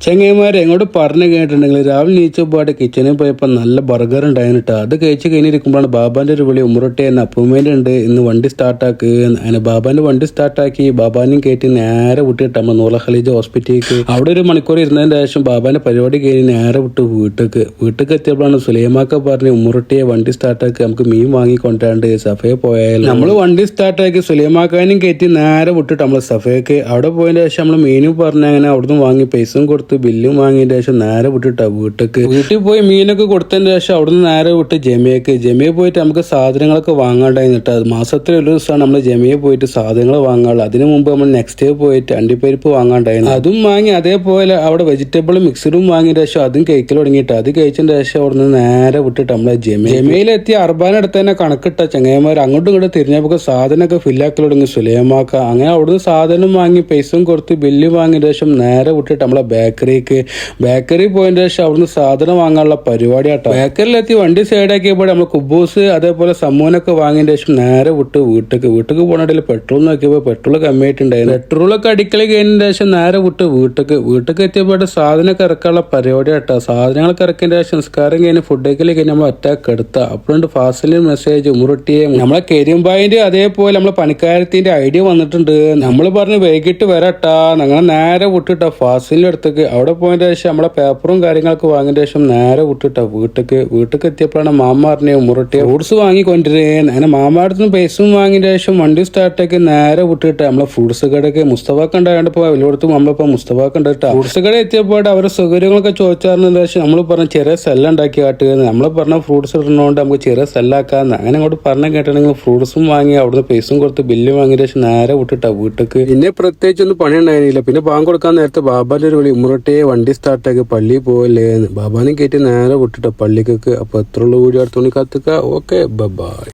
ചെങ്ങന്മാരെ എങ്ങോട്ട് പറഞ്ഞു കേട്ടിട്ടുണ്ടെങ്കിൽ രാവിലെ നീച്ചപ്പാട് കിച്ചണിൽ പോയപ്പോൾ നല്ല ബർഗർ ഉണ്ടായിരുന്നു. അത് കഴിച്ച് കഴിഞ്ഞിരിക്കുമ്പോഴാണ് ബാബാന്റെ ഒരു വിളി ഉമ്മറൊട്ടെ എന്ന് അപ്പൂമ്മേൻ്റെ ഉണ്ട് ഇന്ന് വണ്ടി സ്റ്റാർട്ടാക്ക്. അങ്ങനെ ബാബാന്റെ വണ്ടി സ്റ്റാർട്ടാക്കി ബാബാനെയും കയറ്റി നേരെ വിട്ടിട്ട് നമ്മൾ നൂറ ഖലീജ് ഹോസ്പിറ്റലിലേക്ക് അവിടെ ഒരു മണിക്കൂർ ഇരുന്നതിന് ശേഷം ബാബാന്റെ പരിപാടി കഴിഞ്ഞ് നേരെ വിട്ട് വീട്ടിലേക്ക് എത്തിയപ്പോഴാണ് സുലൈമാക്ക പറഞ്ഞ് ഉമ്മറൊട്ടിയെ വണ്ടി സ്റ്റാർട്ടാക്കി നമുക്ക് മീൻ വാങ്ങിക്കൊണ്ടാണ്ട് സഫയെ പോയാൽ നമ്മൾ വണ്ടി സ്റ്റാർട്ടാക്കി സുലൈമാക്കാനും കയറ്റി നേരെ വിട്ടിട്ട് നമ്മൾ സഫയ്ക്ക് അവിടെ പോയതിന് ശേഷം നമ്മൾ മീനും പറഞ്ഞ അങ്ങനെ അവിടുന്ന് വാങ്ങി പൈസയും കൊടുത്ത് ബില്ലും വാങ്ങിയതിന് ശേഷം നേരെ വിട്ടിട്ടാ വീട്ടിൽ പോയി മീനൊക്കെ കൊടുത്തതിന് ശേഷം അവിടുന്ന് നേരെ വിട്ട് ജമിയെ പോയിട്ട് നമുക്ക് സാധനങ്ങളൊക്കെ വാങ്ങാണ്ടായിരുന്നിട്ട് മാസത്തിൽ ഒരു ദിവസമാണ് നമ്മൾ ജമിയെ പോയിട്ട് സാധനങ്ങൾ വാങ്ങാറുള്ളത്. അതിനു മുമ്പ് നമ്മൾ നെക്സ്റ്റ് ഡേ പോയിട്ട് അണ്ടിപ്പരിപ്പ് വാങ്ങാണ്ടായിരുന്നു. അതും വാങ്ങി അതേപോലെ അവിടെ വെജിറ്റബിൾ മിക്സഡും വാങ്ങിയ ശേഷം അതും കഴിക്കൽ തുടങ്ങിയിട്ട് അത് കഴിച്ചതിന് ശേഷം അവിടുന്ന് നേരെ വിട്ടിട്ട് നമ്മളെ ജമിയിലെത്തി അർബാനടുത്ത് തന്നെ കണക്കിട്ട ചങ്ങന്മാർ അങ്ങോട്ടും ഇങ്ങോട്ടും തിരിഞ്ഞപ്പോൾ സാധനമൊക്കെ ഫില്ലാക്കൽ തുടങ്ങി സുലൈമാക്ക. അങ്ങനെ അവിടുന്ന് സാധനം വാങ്ങി പൈസയും കൊടുത്ത് ബില്ല് വാങ്ങിയ ശേഷം നേരെ വിട്ടിട്ട് നമ്മളെ ബേക്കറി പോയതിന് ശേഷം അവിടുന്ന് സാധനം വാങ്ങാനുള്ള പരിപാടി ആട്ടോ. ബേക്കറിലെത്തി വണ്ടി സൈഡാക്കിയപ്പോൾ നമ്മൾ കുബൂസ് അതേപോലെ സമൂനൊക്കെ വാങ്ങിയതിന് ശേഷം നേരെ വീട്ടിലേക്ക് പോകണതിൽ പെട്രോൾ നോക്കിയപ്പോൾ പെട്രോൾ കമ്മിയായിട്ടുണ്ടായിരുന്നു. പെട്രോളൊക്കെ അടിക്കൽ കഴിഞ്ഞതിന് ശേഷം നേരെ വീട്ടിലേക്ക് എത്തിയപ്പോൾ സാധനമൊക്കെ ഇറക്കാനുള്ള പരിപാടി ആട്ടോ. സാധനങ്ങളൊക്കെ ഇറക്കിയതിന് ശേഷം നിസ്കാരം കഴിഞ്ഞ് ഫുഡ് കഴിക്കൽ കഴിഞ്ഞ് നമ്മൾ ഒറ്റക്ക് എടുത്താൽ അപ്പോഴുണ്ട് ഫാസിലിന് മെസ്സേജ് ഉമ്മറൊട്ടിയെ നമ്മളെ കരിമ്പായിന്റെ അതേപോലെ നമ്മളെ പണിക്കാരത്തിന്റെ ഐഡിയ വന്നിട്ടുണ്ട്. നമ്മൾ പറഞ്ഞ് വൈകിട്ട് വരട്ടാ ഞങ്ങൾ നേരെ വിട്ടിട്ടാ ഫാസിലിന്റെ അടുത്തേക്ക്. അവിടെ പോയതിന് ശേഷം നമ്മളെ പേപ്പറും കാര്യങ്ങളൊക്കെ വാങ്ങിയ ശേഷം നേരെ വിട്ടിട്ടാ വീട്ടിലേക്ക് എത്തിയപ്പോഴാണ് മാമ പറഞ്ഞ ഉമ്മറൊട്ടിയെ ഫ്രൂട്ട്സ് വാങ്ങിക്കൊണ്ടിരേ. അങ്ങനെ മാമാടത്തുനിന്ന് പൈസയും വാങ്ങിയ ശേഷം വണ്ടി സ്റ്റാർട്ടാക്കി നേരെ വിട്ടിട്ട് നമ്മളെ ഫ്രൂട്ട്സ് കടയ്ക്ക് മുസ്തഫാക്ക് ഉണ്ടായപ്പോ വലിയടത്തും നമ്മളിപ്പോ മുസ്തഫാക്ക് ഉണ്ടായിട്ടാ. ഫ്രൂട്ട്സ് കട എത്തിയപ്പോൾ അവരുടെ സൗകര്യങ്ങളൊക്കെ ചോദിച്ചാറിന് ശേഷം നമ്മൾ പറഞ്ഞ ചെറിയ സെല്ലുണ്ടാക്കി കാട്ടുക. നമ്മൾ പറഞ്ഞ ഫ്രൂട്ട്സ് ഇടുന്നതുകൊണ്ട് നമുക്ക് ചെറിയ സെല്ലാക്കാന്ന് അങ്ങനെ അങ്ങോട്ട് പറഞ്ഞ കേട്ടിട്ടുണ്ടെങ്കിൽ ഫ്രൂട്ട്സും വാങ്ങി അവിടുന്ന് പൈസയും കൊടുത്ത് ബില്ലും വാങ്ങിയ ശേഷം നേരെ വിട്ടിട്ടാ വീട്ടിലേക്ക്. പിന്നെ പ്രത്യേകിച്ചൊന്നും പണി ഉണ്ടായിരുന്നില്ല. പിന്നെ ബാങ്ക് കൊടുക്കാൻ നേരത്തെ ബാബാന്റെ ഒരു വിളി ഉമ്മറൊട്ടിയെ വണ്ടി സ്റ്റാർട്ടാക്കി പള്ളിയിൽ പോവല്ലേ ബാബാനെ കയറ്റി നേരെ വിട്ടിട്ടാ പള്ളിക്കൊക്കെ. അപ്പൊ എത്ര ഉള്ള വീഡിയോ അടുത്തോണി കാത്തുക. Okay by.